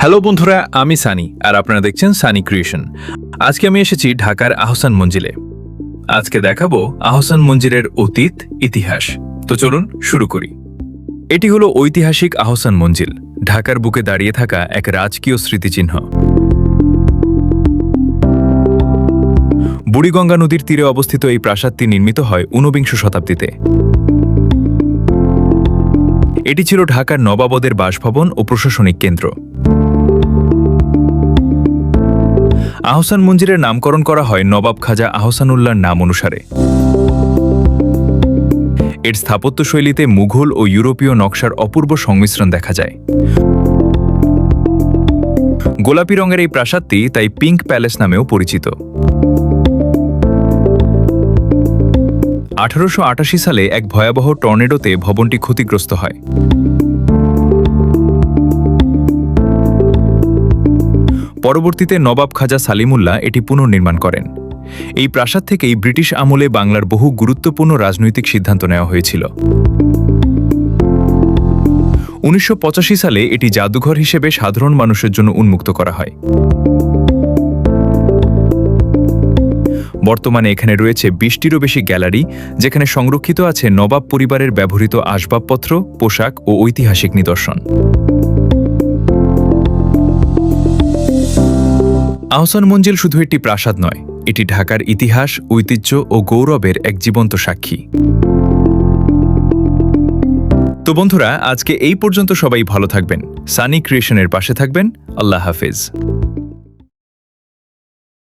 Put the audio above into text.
Hello বন্ধুরা, আমি সানি আর আপনারা দেখছেন সানি ক্রিয়েশন। আজকে আমি এসেছি ঢাকার আহসান মঞ্জিলে। আজকে দেখাবো আহসান মঞ্জিলের অতীত ইতিহাস। তো চলুন শুরু করি। এটি হলো ঐতিহাসিক আহসান মঞ্জিল, ঢাকার বুকে দাঁড়িয়ে থাকা এক রাজকীয় স্মৃতিচিহ্ন। বুড়িগঙ্গা নদীর তীরে অবস্থিত এই প্রাসাদটি নির্মিত হয় ঊনবিংশ শতাব্দীতে। এটি ছিল ঢাকার নবাবদের বাসভবন ও প্রশাসনিক কেন্দ্র। আহসান মঞ্জিলের নামকরণ করা হয় নবাব খাজা আহসানুল্লাহর নাম অনুসারে। এর স্থাপত্যশৈলীতে মুঘল ও ইউরোপীয় নকশার অপূর্ব সংমিশ্রণ দেখা যায়। গোলাপি রঙের এই প্রাসাদটি তাই পিঙ্ক প্যালেস নামেও পরিচিত। 1888 সালে এক ভয়াবহ টর্নেডোতে ভবনটি ক্ষতিগ্রস্ত হয়। পরবর্তীতে নবাব খাজা সালিমুল্লাহ এটি পুনর্নির্মাণ করেন। এই প্রাসাদ থেকেই ব্রিটিশ আমলে বাংলার বহু গুরুত্বপূর্ণ রাজনৈতিক সিদ্ধান্ত নেওয়া হয়েছিল। 1985 সালে এটি জাদুঘর হিসেবে সাধারণ মানুষের জন্য উন্মুক্ত করা হয়। বর্তমানে এখানে রয়েছে 20টিরও বেশি গ্যালারি, যেখানে সংরক্ষিত আছে নবাব পরিবারের ব্যবহৃত আসবাবপত্র, পোশাক ও ঐতিহাসিক নিদর্শন। আহসান মঞ্জিল শুধু একটি প্রাসাদ নয়, এটি ঢাকার ইতিহাস, ঐতিহ্য ও গৌরবের এক জীবন্ত সাক্ষী। তো বন্ধুরা, আজকে এই পর্যন্ত। সবাই ভালো থাকবেন, সানি ক্রিয়েশনের পাশে থাকবেন। আল্লাহ হাফেজ।